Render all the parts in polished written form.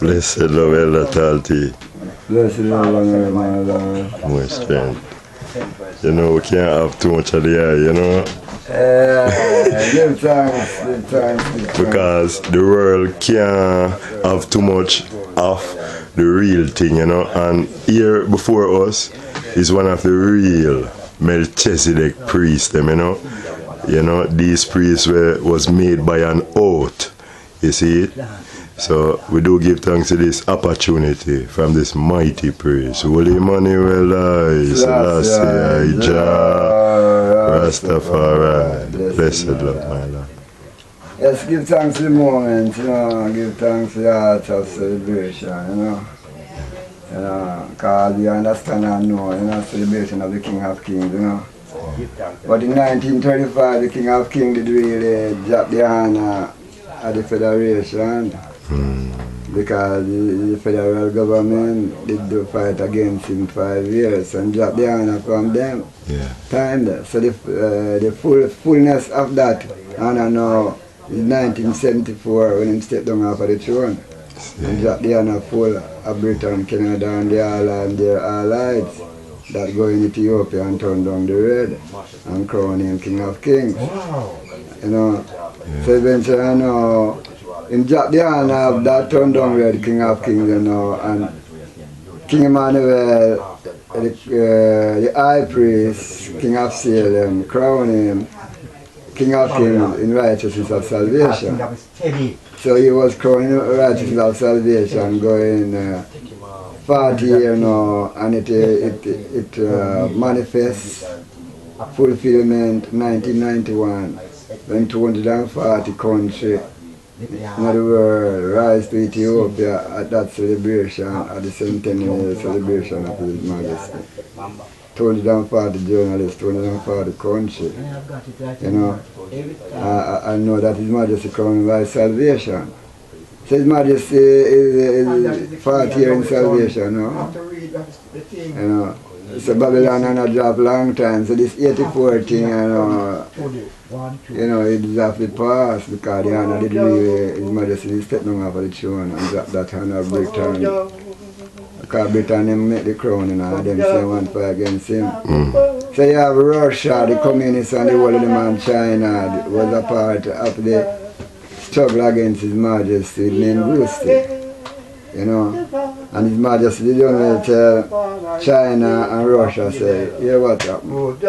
Blessed love, Elder Talty. Blessed love, my Lord. More strength. You know, we can't have too much of the eye, you know? Give thanks. Because the world can't have too much of the real thing, you know? And here before us is one of the real Melchizedek priests, them, you know? You know, these priests was made by an oath, you see it? So we do give thanks to this opportunity from this mighty priest. Holy Emmanuel, Selassie, RasTafari, blessed Lord, my Lord. Yes, give thanks to the moment, you know, give thanks to the heart of celebration, you know. You know, because we understand and know, you know, celebration of the King of Kings, you know. But in 1935, the King of Kings did really drop the honor at the Federation. Because the federal government did the fight against him 5 years and dropped the honor from them. Time there. So the fullness of that honor now is 1974 when he stepped down off of the throne and dropped the honor full of Britain, Canada and the island, their allies that go in Ethiopia and turn down the red and crown him King of Kings. You know, so eventually you know, in the honor of that turned down red King of Kings, you know, and King Emmanuel, the high priest, King of Salem, crown him King of Kings in righteousness of salvation. So he was crowned in righteousness of salvation going 40 years now, and it manifests fulfillment 1991 when 240 countries in the world rise to Ethiopia at that celebration, at the centennial celebration of His Majesty. 240 journalists, 240 countries, you know. I know that His Majesty crowned by salvation. So His Majesty is 40 years in salvation, no? You know. So Babylon and a drop long time, so this 84 thing, you know, it is have to pass because the honor did really, His Majesty is stepping off of the throne and drop that honor of Britain. Because Britain make the crown, you know, and them say one fight against him. So you have Russia, the communists and the whole of the man China was a part of the struggle against His Majesty, named Gusti. You know, and His Majesty did only tell China and Russia, say, hear what happened?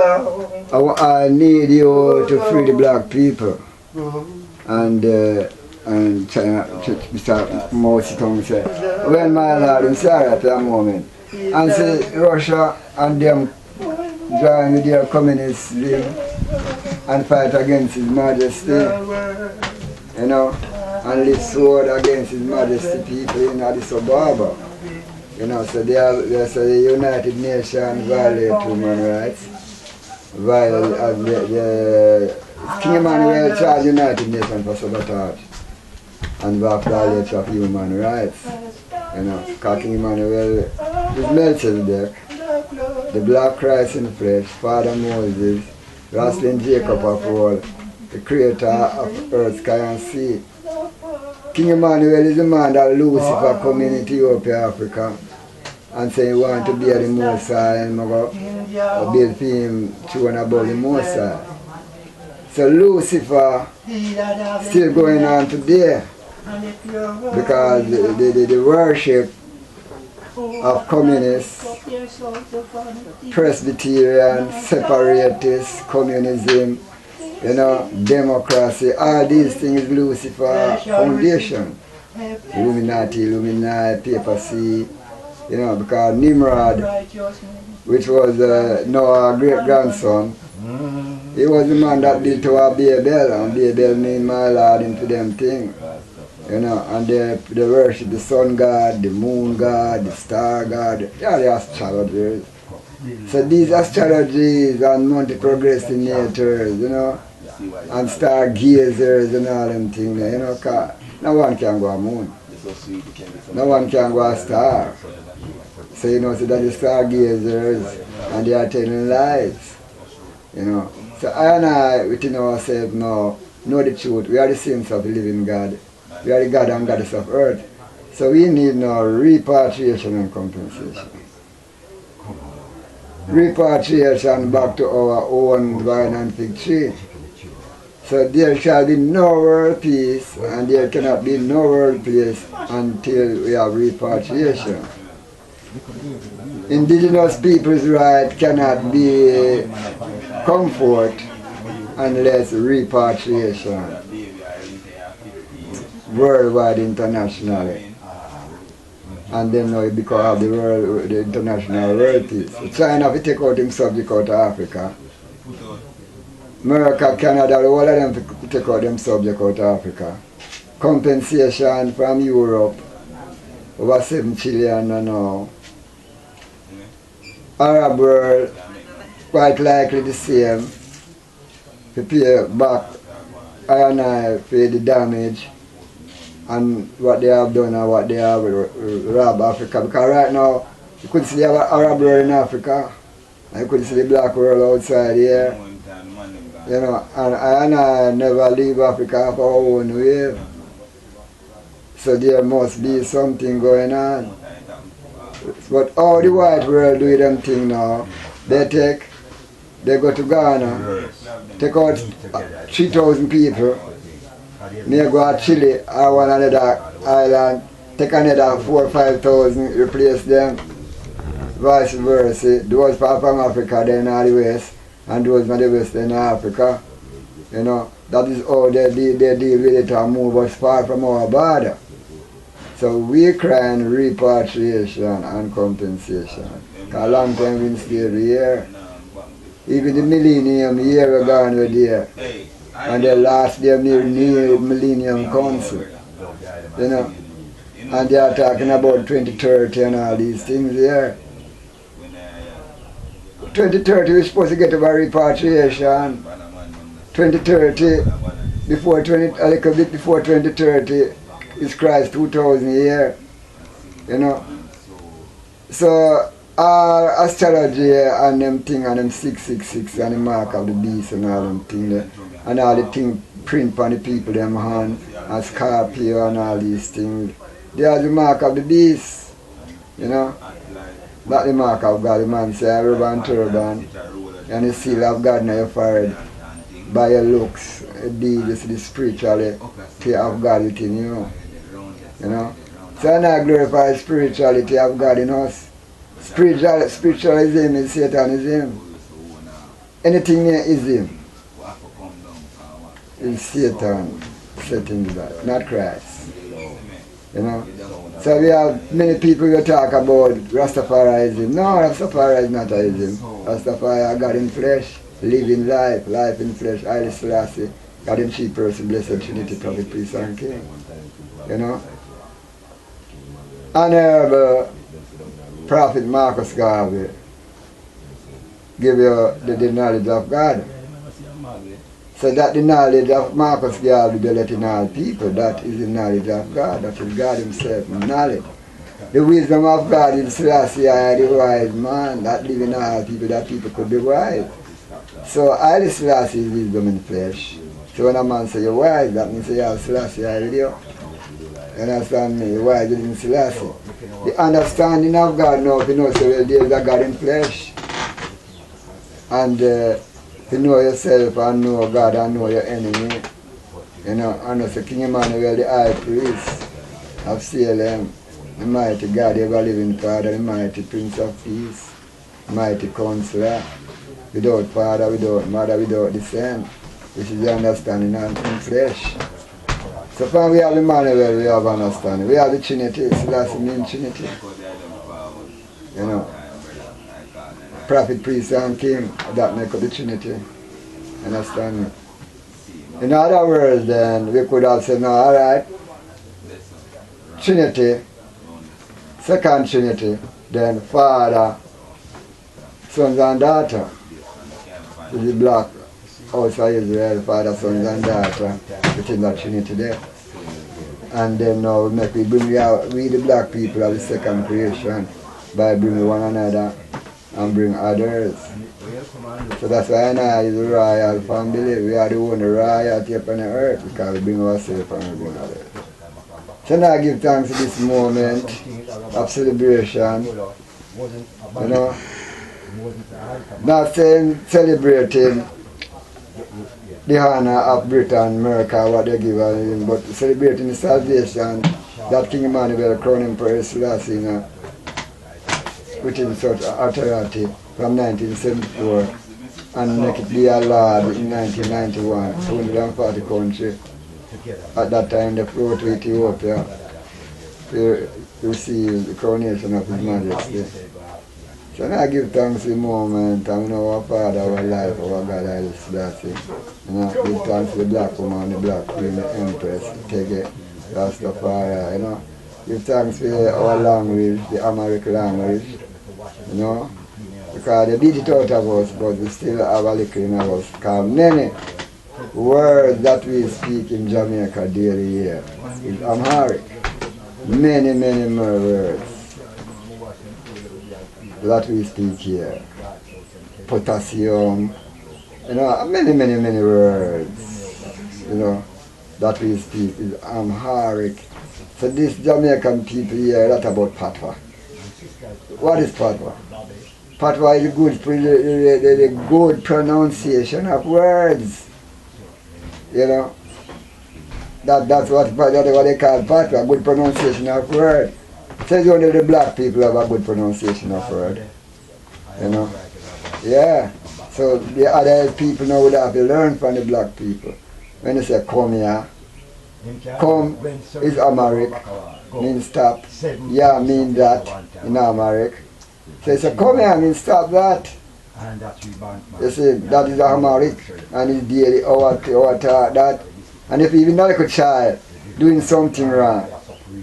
I need you to free the black people. And China, Mr. Mao Zedong said, well, my lord, I'm sorry at that moment. And say, Russia and them join with their communist league and fight against His Majesty. You know, and lift sword against His Majesty people in the suburb. You know, so they say the United Nations violate human rights. King Emmanuel charged United Nations for sabotage and violation of human rights. You know, because King Emmanuel is Melchizedek, the black Christ in flesh, Father Moses, Wrestling Jacob of old, the creator of earth, sky and sea. King Emmanuel is the man that Lucifer come in Ethiopia, Africa, and say he want to be the Most High and go build for him throne above the Most High. So Lucifer still going on today because the worship of communists, Presbyterian, separatists, communism, you know, democracy, all these things Lucifer foundation. Illuminati, papacy, you know, because Nimrod, which was Noah's great-grandson, he was the man that built our Babel, and Babel mean my lord into them things. You know, and they worship the sun god, the moon god, the star god, the astrologers. So these astrologies and multi-progrestinators, you know, and stargazers and all them things, you know, cause no one can go a moon. No one can go a star. So you know, so that the stargazers and they are telling lies. You know. So I and I within ourselves now know the truth. We are the saints of the living God. We are the God and goddess of earth. So we need now repatriation and compensation. Repatriation back to our own vine and fig tree. So there shall be no world peace, and there cannot be no world peace until we have repatriation. Indigenous people's right cannot be comfort unless repatriation worldwide, internationally. And then now it becomes the international world peace. China will take out him subject out of Africa. America, Canada, all of them take out them subject out of Africa. Compensation from Europe, over 7 trillion now. Arab world, quite likely the same. To pay back I for the damage and what they have done and what they have robbed Africa. Because right now, you could see the Arab world in Africa, and you could see the black world outside here. You know, and I never leave Africa for our own way. So there must be something going on. But all the white world do them thing now. They go to Ghana, take out 3,000 people, may go to Chile or one another island, take another 4,000 or 5,000, replace them, vice versa. Those from Africa, then are the West, and those from the West, then Africa. You know, that is how they deal with it and move us far from our border. So we crying repatriation and compensation. A long time we stayed here. Even the millennium year we gone with there. And the last day near Millennium Council. You know. And they are talking about 2030 and all these things here. 2030 we're supposed to get over repatriation. 2030, a little bit before 2030 is Christ 2000 year. You know. So astrology and them thing and them 666 and the mark of the beast and all them thing there, and all the thing print on the people them hand and Scorpio and all these things. They are the mark of the beast, you know. Not the mark of God. The man say a rubber and turban and the seal of God in your forehead. By your looks, the spirituality of God within you. You know. So I not glorify spirituality of God in us. Spiritualism is Satanism. Anything near ism is Satan setting that, not Christ. You know? So we have many people who talk about Rastafariism. No, Rastafari is not a ism. Rastafari is God in flesh, living life, life in flesh, Haile Selassie, God in chief person, blessed Trinity, prophet, priest, and king. You know? Honorable Prophet Marcus Garvey give you the knowledge of God. So that the knowledge of Marcus Garvey be letting all people, that is the knowledge of God, that is God himself, knowledge. The wisdom of God is Selassie, the wise man, that live in all people, that people could be wise. So Haile Selassie is wisdom in flesh. So when a man say you're wise, that means you have Selassie with you. You understand me? You're wise in Selassie. The understanding of God now, if you know, so there is a God in flesh. And to know yourself and know God and know your enemy. You know, and also King Emmanuel, the high priest of CLM, the mighty God, the ever-living Father, the mighty Prince of Peace, the mighty Counselor, without Father, without Mother, without the Son, which is the understanding in flesh. So when we have Emmanuel, we have understanding. We have the Trinity, Selassie means Trinity. You know. Prophet, priest, and king, that make up the Trinity. Understand me? In other words, then, we could have said, no, alright, Trinity, second Trinity, then Father, sons and daughter. This is the black house of Israel, Father, sons and daughter, within that Trinity there. And then now we bring out, we the black people of the second creation, by bringing one another and bring others. So that's why I is the royal family. We are the only royalty upon the earth because we bring ourselves and we bring others. So now I give thanks to this moment of celebration. You know, not saying celebrating the honor of Britain, America, what they give him, but celebrating the salvation that King Emmanuel, crown Empress, Selassie, you know, which is such authority from 1974, and make it be allowed in 1991, 240 countries. At that time, they flew to Ethiopia to receive the coronation of His Majesty. So I give thanks to the moment, and you know, our Father, our life, our God, I Selassie. You know, give thanks to the black woman, the black queen, the Empress, take it, RasTafari, you know. Give thanks to our language, the Amharic language, you know, because they beat it out of us, but we still have a little in us. Because many words that we speak in Jamaica daily here is Amharic. Many, many more words that we speak here. Potassium, you know, many, many, many words, you know, that we speak is Amharic. So these Jamaican people here, that about Patwa. What is Patwa? Patwa is the good pronunciation of words. You know, that's what they call Patwa, good pronunciation of words. Says only the black people have a good pronunciation of word. You know? Yeah. So the other people now would have to learn from the black people. When they say come here, come is Amharic, means stop. Yeah, mean that in Amharic. So they say come here means stop that. You see, that is Amharic, and it's daily our talk that. And if even like a child doing something wrong,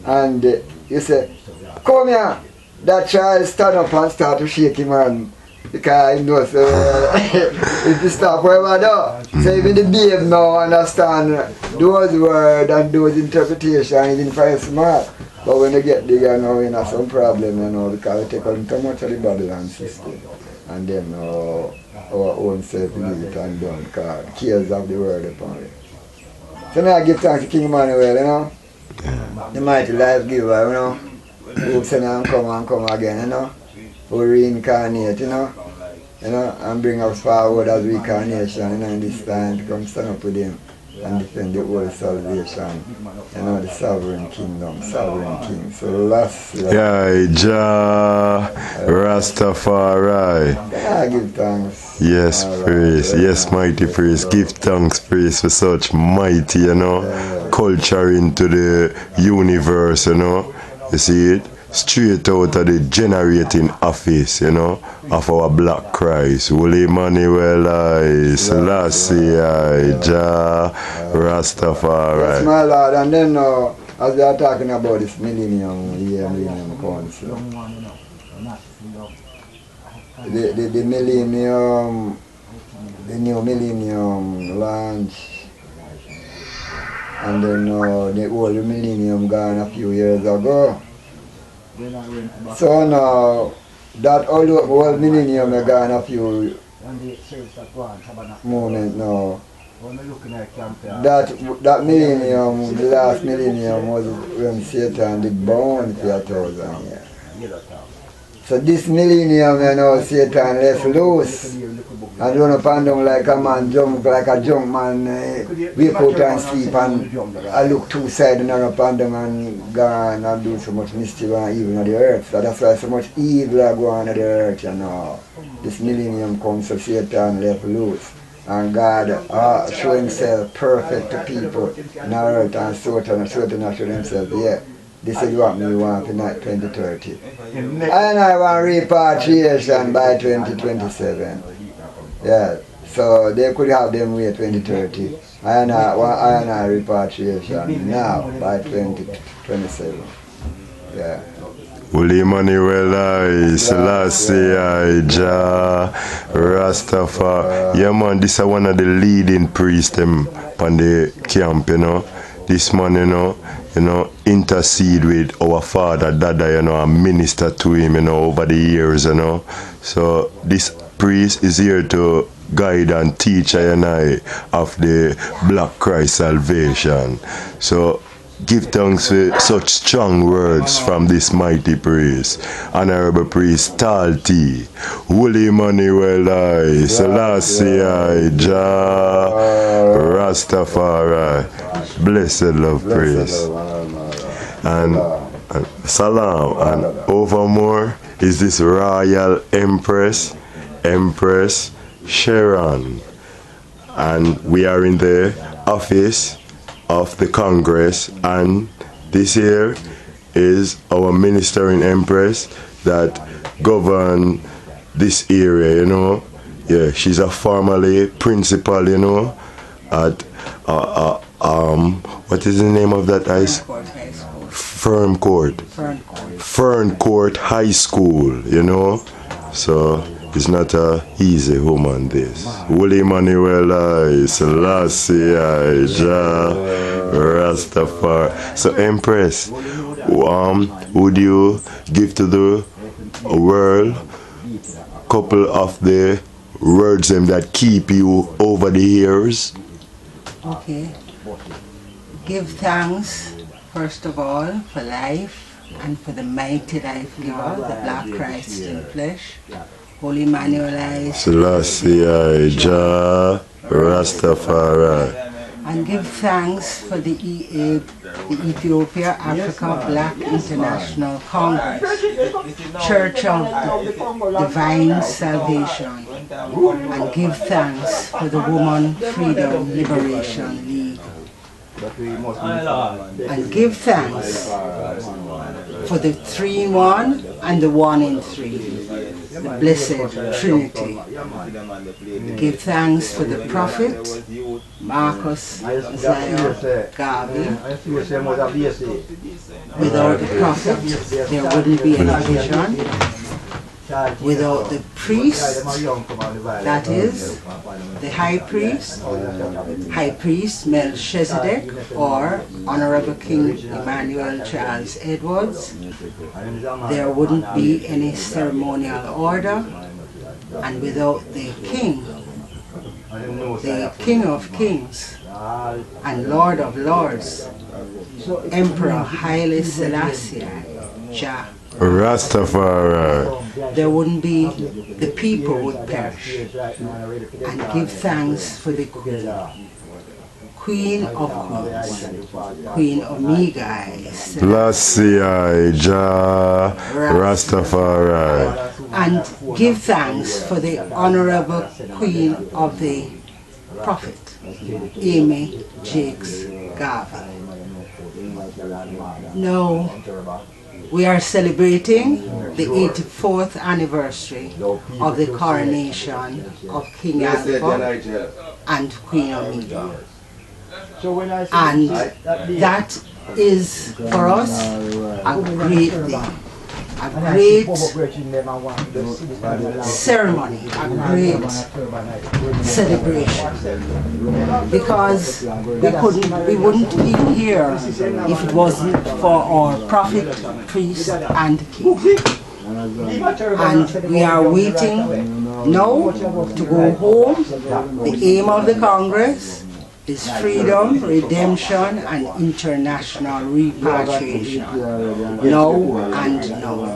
and you say, come here, that child stand up and start to shake him hand. Because he knows if you stop wherever do. So even the babe now understand those words and those interpretations, even for smart. But when they get bigger now, you know, some problem, you know, because we take on too much of the Babylon system. And then our own self leave it and done, because cares of the word upon it. So now I give thanks to King Emmanuel, you know, the mighty life giver, you know, who send and come again, you know, who reincarnate, you know, and bring us forward as reincarnation, you know, in this time to come stand up with him and defend the whole salvation, you know, the sovereign kingdom, sovereign king. So last yeah, Jah Rastafari. I give thanks. Yes, praise. Yes, mighty praise. Give thanks, praise for such mighty, you know, culture into the universe, you know. You see it? Straight out of the generating office, you know, of our black Christ. Holy Emmanuel, Selassie, Jah Rastafari. Yes, my Lord, and then as we are talking about this millennium council, the millennium, the new millennium launch, and then the old millennium gone a few years ago. So now, that old millennium is gone a few moments now. That millennium, the last millennium was when Satan did bound for 1,000 years. So this millennium, you know, Satan left loose and run up and down like a man, jump like a junk man, wake out and sleep and I look two sides and run up and down and gone and do so much mischief and evil on the earth. So that's why so much evil are going on the earth, you know. This millennium comes, so Satan left loose. And God show himself perfect to people in our earth and Satan show himself, yeah. This is what we want for 2030. And I want repatriation by 2027. Yeah, so they could have them way 2030. And I want repatriation now by 2027. Yeah. Holy Emmanuel, Selassie, Jah Rastafari. Yeah man, this is one of the leading priests on the camp, you know. This man, you know, intercede with our father, Dada, you know, and minister to him, you know, over the years, you know. So this priest is here to guide and teach I and I of the Black Christ salvation. So give thanks for such strong words from this mighty priest, Honorable Priest Talti, Holy Emmanuel I, Selassie I, Jah, Rastafari, blessed love praise. And salam, and overmore is this Royal Empress, Empress Sharon. And we are in the office of the Congress, and this here is our ministering Empress that govern this area, you know. Yeah, she's a formerly principal, you know, at what is the name of that high school? Fern Court High School, you know. So it's not a easy woman, this. Holy Emmanuel I, Selassie I, Jah, Rastafari. So Empress, would you give to the world a couple of the words them that keep you over the years? Okay. Give thanks, first of all, for life and for the mighty life giver, the Black Christ in flesh. Holy Emmanuel I, Selassie I, Jah, Rastafari. And give thanks for the Ethiopia Africa Black International Congress, Church of Divine Salvation. And give thanks for the Woman Freedom Liberation League. And give thanks for the 3 in 1 and the 1 in 3, the Blessed Trinity. Give thanks for the Prophet Marcus Isaiah Garvey. Without the Prophet, there wouldn't be any vision. Without the priest, that is, the high priest Melchizedek, or Honorable King Emmanuel Charles Edwards, there wouldn't be any ceremonial order. And without the King of Kings and Lord of Lords, Emperor Haile Selassie, Jah, Rastafari, there wouldn't be, the people would perish. And give thanks for the Queen of Queens, Queen Omega, Selassie I, Jah, Rastafari. and give thanks for the Honorable Queen of the Prophet, Amy Jakes Garvey. Now, we are celebrating the 84th anniversary of the coronation of King Alpha and Queen Omega. And that is for us a great day, a great ceremony, a great celebration, because we wouldn't be here if it wasn't for our prophet, priest and king. And we are waiting now to go home. The aim of the Congress is freedom, redemption, and international repatriation. Now and now.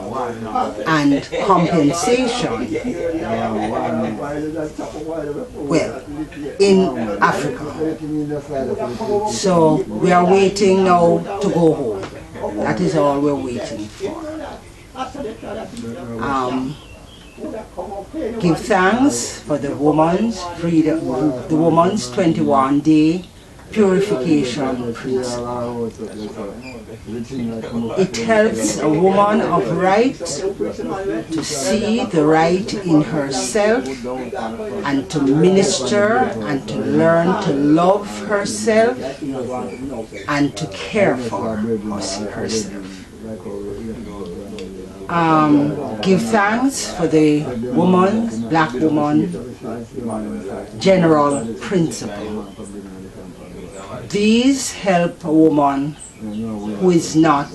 And compensation, well, in Africa. So we are waiting now to go home. That is all we're waiting for. Give thanks for the woman's freedom, the woman's 21-day purification principle. It helps a woman of right to see the right in herself and to minister and to learn to love herself and to care for herself. Give thanks for the black woman general principle. These help a woman who is not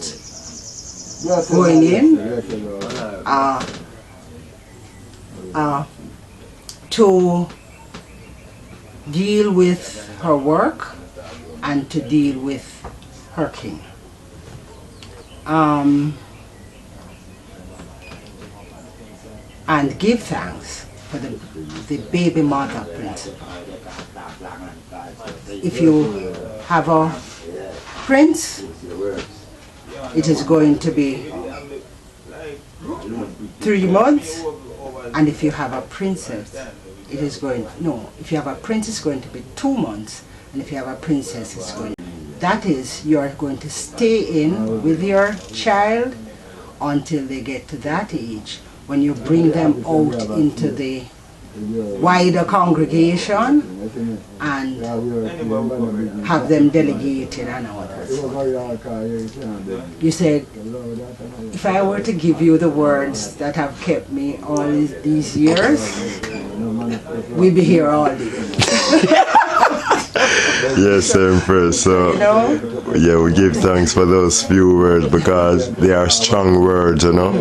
going in to deal with her work and to deal with her king. And give thanks for the baby mother principle. If you have a prince, it is going to be 3 months, and if you have a princess, it is going, no, if you have a prince, it's going to be 2 months, and if you have a princess, it's going, that is, you are going to stay in with your child until they get to that age, when you bring them out into the wider congregation and have them delegated and all that. You said, if I were to give you the words that have kept me all these years, we'd be here all day. Yes, Empress. So, yeah, we give thanks for those few words because they are strong words, you know.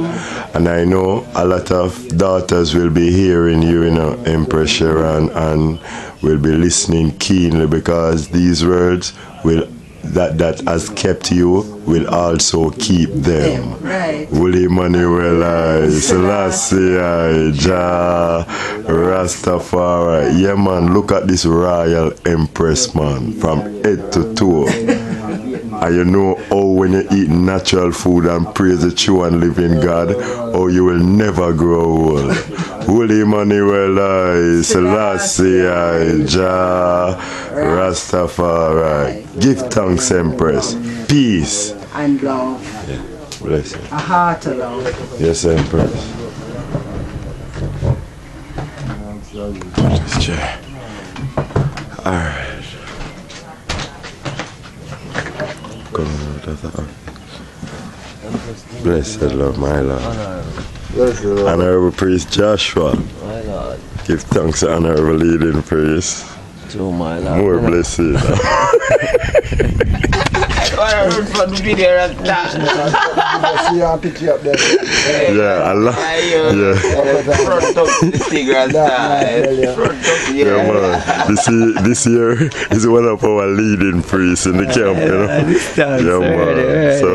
And I know a lot of daughters will be hearing you, you know, Empress Sharon, and will be listening keenly because these words will that has kept you will also keep them. Right. Willie Manuel, Selassie, Jah, Rastafari. Yeah, man, look at this royal Empress, man, from head to toe. And you know how when you eat natural food and praise the true and living God, how you will never grow old. Holy Emmanuel, Selassie, Jah, Rastafari. Give thanks, Empress. Peace. And love. Yeah. Bless you. A heart of love. Yes, Empress. Put this chair. Alright. Blessed Lord, my Lord. Honorable Priest Joshua. My Lord. Give thanks to Honorable Leading Priest. To my Lord. More blessed. Yeah, Allah. Yeah. Yeah, man. This year is one of our leading priests in the camp, you know. Yeah, man. So,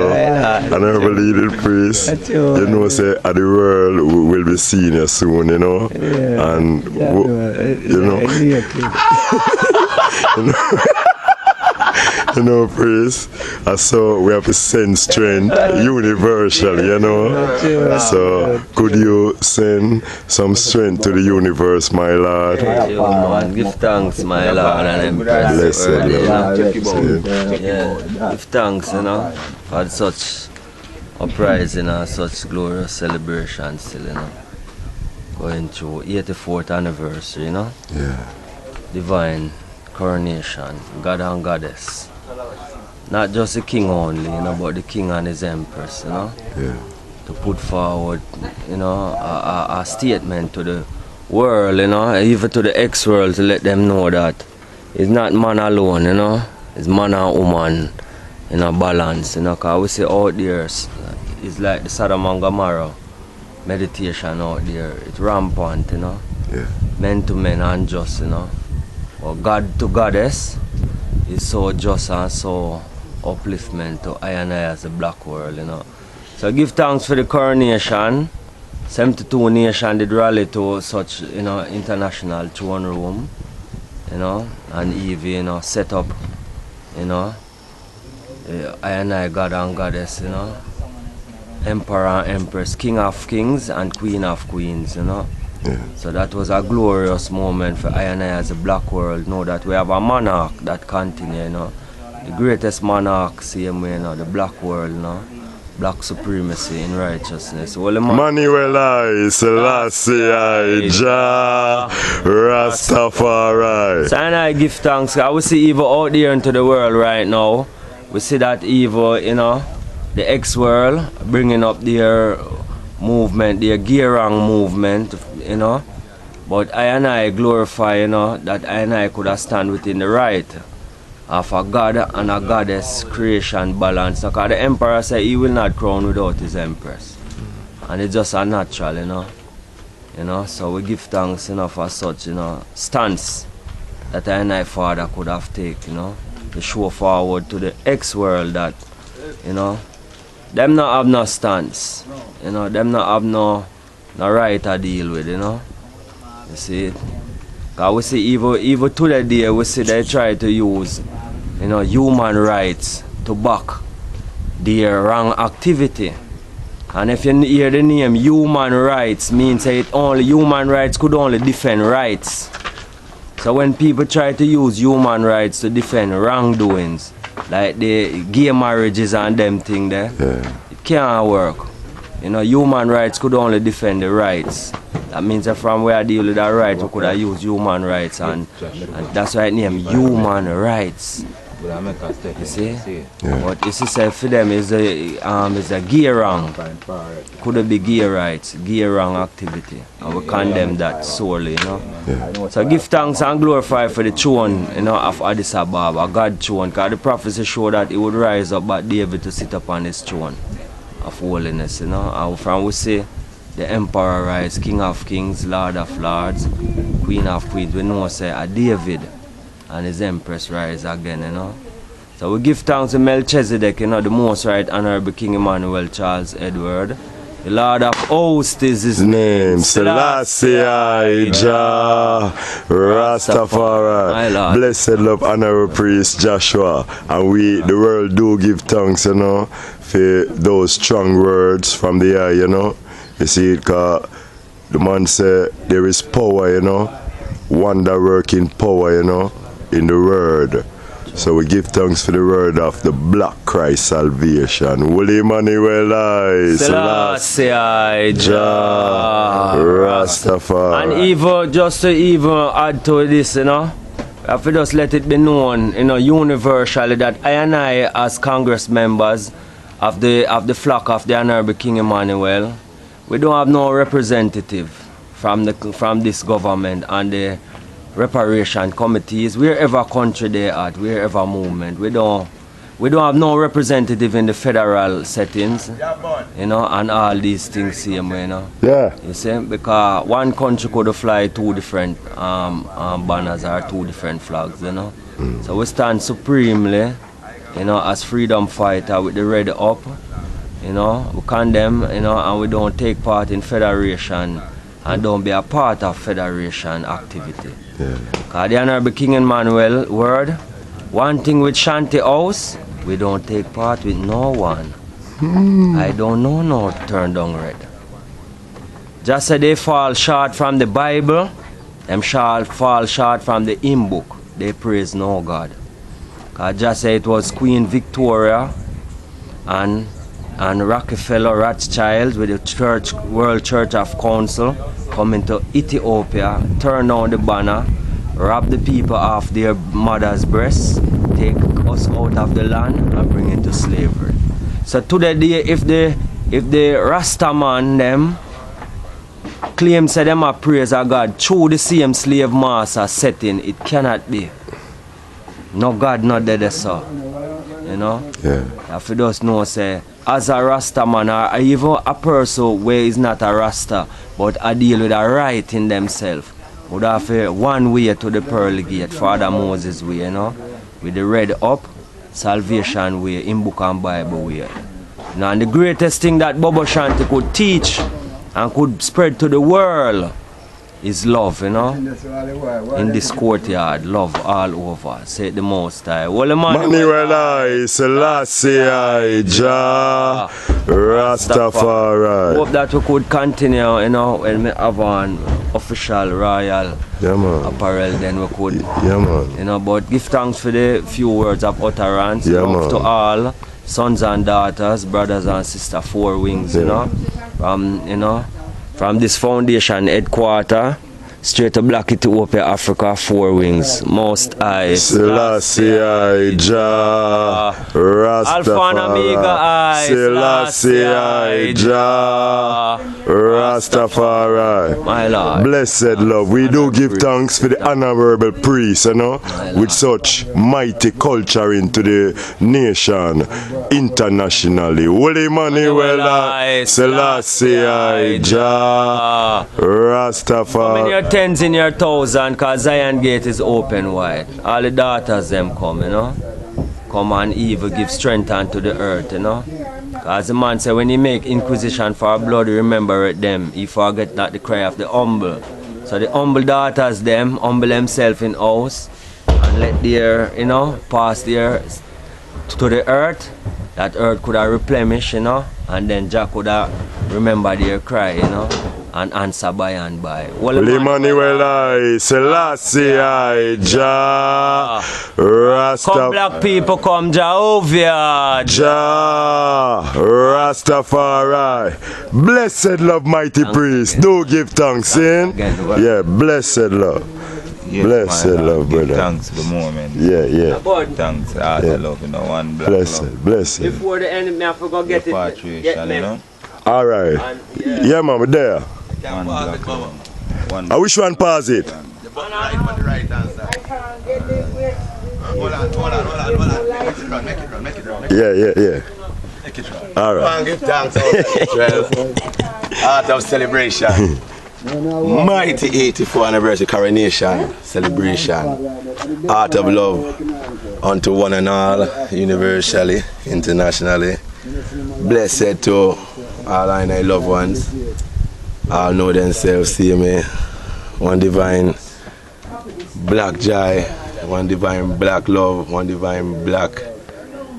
honorable leading priest, you know, say, the world will be seeing you soon, you know. And, you know. You know, priest, so we have to send strength universal, you know. So could you send some strength to the universe, my Lord? Give thanks, my Lord and Empress. Give thanks, you know, for such uprising and such glorious celebration still, you know. Going through 84th anniversary, you know. Yeah. Divine coronation, God and Goddess. Not just the king only, you know, but the king and his empress, you know. Yeah. To put forward, you know, a statement to the world, you know, even to the ex-world, to let them know that it's not man alone, you know. It's man and woman in a balance, you know, because we say out there, it's like the Sodom and Gomorrah meditation out there. It's rampant, you know. Yeah. Men to men and just, you know. Or God to Goddess is so just and so upliftment to I and I as a black world, you know. So give thanks for the coronation. 72 nations did rally to such, you know, international throne room, you know, and even, you know, set up, you know, I and I, God and Goddess, you know, Emperor and Empress, King of Kings and Queen of Queens, you know. Yeah. So that was a glorious moment for I and I as a black world. Know that we have a monarch that continue, you know. The greatest monarch, same way, you know, the black world, you know. Black supremacy in righteousness. Manuel, Selassie, Jah, Rastafari. So and I give thanks. I will see evil out there into the world right now. We see that evil, you know, the ex-world bringing up their movement, their Gerang movement, you know. But I and I glorify, you know, that I and I could have stand within the right of a God and a goddess creation balance. Because the emperor said he will not crown without his empress. And it's just a natural, you know. You know, so we give thanks, you know, for such, you know, stance that I and I father could have taken, you know. to show forward to the ex-world that, you know, them not have no stance. You know, them not have no right to deal with, you know. You see it? Because we see even to the day we see they try to use, you know, human rights to back their wrong activity. And if you hear the name human rights, means that human rights could only defend rights. So when people try to use human rights to defend wrongdoings, like the gay marriages and them thing there, it can't work. You know, human rights could only defend the rights. That means that from where I deal with that right, we could have used human rights, and that's why it named human rights. You see? But you see, for them is a gay wrong. Could it be gay rights, gay wrong activity? And we condemn that sorely, you know. So give thanks and glorify for the throne, you know, of Addis Ababa, God's throne, because the prophecy showed that he would rise up by David to sit upon his throne of holiness, you know. And from we say the emperor rise, king of kings, lord of lords, queen of queens, we know say a David and his empress rise again, you know. So we give thanks to Melchizedek, you know, the most right honorable King Emmanuel Charles Edward. The Lord of hosts is his name. Selassie Jah Rastafari. Blessed love honorable priest Joshua. And we, the world, do give thanks, you know, for those strong words from the air, you know. You see it, because the man said there is power, you know, wonder working power, you know, in the word. So we give thanks for the word of the Black Christ salvation. Holy Emmanuel I, Selassie Jah Rastafari. And even, just to even add to this, you know, I have to just let it be known, you know, universally that I and I, as Congress members of the flock of the Honorable King Emmanuel, we don't have no representative from this government and the reparation committees, wherever country they at, wherever movement. We don't have no representative in the federal settings, you know, and all these things same way, you know. Yeah. You see, because one country could fly two different banners or two different flags, you know. So we stand supremely, you know, as freedom fighter with the red up, you know. We condemn, you know, and we don't take part in federation and don't be a part of federation activity. Because the Honorable King Emmanuel word, one thing with Shanty House, we don't take part with no one. I don't know no turn down red. Just say they fall short from the Bible, them shall fall short from the hymn book. They praise no God. Because just say it was Queen Victoria and Rockefeller Rothschild with the church, World Church of Council coming to Ethiopia, turn down the banner, rob the people off their mother's breasts, take us out of the land and bring into slavery. So today, if the Rasta man them claim say them a praise of God through the same slave master setting, it cannot be. No God not dead so. You know? Yeah. If you just know say as a Rasta man or even a person where is not a Rasta but a deal with a right in themselves, would have one way to the pearly gate, Father Moses way, you know, with the red up, salvation way, in book and Bible way. Now, and the greatest thing that Bobo Shanti could teach and could spread to the world is love, you know. In this courtyard, love all over. Say it the most high. Well, Emmanuel I, Selassie Jah Rastafari. Hope that we could continue, you know, when we have an official royal apparel, then we could, you know, but give thanks for the few words of utterance. Love to all sons and daughters, brothers and sisters, Four Wings, you know, from this foundation headquarter straight to Black Ethiopia, Africa, Four Wings, Most High, Selassie Jah Rastafari, Alpha and Omega I, Selassie Jah Rastafari. My Lord. Blessed love. We do give thanks for the honorable priest, you know, with such mighty culture into the nation internationally. Holy Emmanuel I, Selassie Jah Rastafari. Tens in your thousand, cause Zion Gate is open wide. All the daughters them come, you know. come and evil give strength unto the earth, you know. As the man said, when he make inquisition for blood, remember it them. He forget not the cry of the humble. So the humble daughters them humble themselves in house and let their, you know, pass their to the earth. That earth could have replenished, you know, and then Jah could have remember their cry, you know, and answer by and by. Well, Emmanuel I, Selassie I, Jah, come Rastafari. black people, come Jehovah. Jah, Rastafari. Blessed love, mighty priest. Do give thanks, in. Yeah, blessed love. Yes, Blessed man, love, give brother. thanks for the moment. Yeah. Thanks, heart of love, you know, one black Blessed, love. blessed. Before the enemy, I forgot get Repatriation, you know. All right. Yeah, mama, there. One black love. One I wish one pause it. Hold on. Make it run. Yeah. All right. Give thanks Art of Celebration. Mighty 84th anniversary coronation celebration. Art of love unto one and all, universally, internationally. Blessed to all I loved ones. All know themselves, see me. One divine black joy, one divine black love, one divine black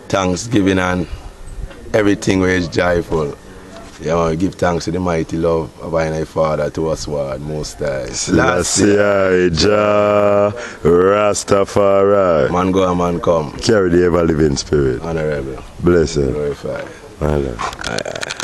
thanksgiving and everything where is joyful. Yeah, I give thanks to the mighty love of my Father to us, Lord, Most High. Selassie I, Jah, Rastafari. Man go and man come. Carry the ever living spirit. Honorable. Blessed. Glorified. My Lord. Aye.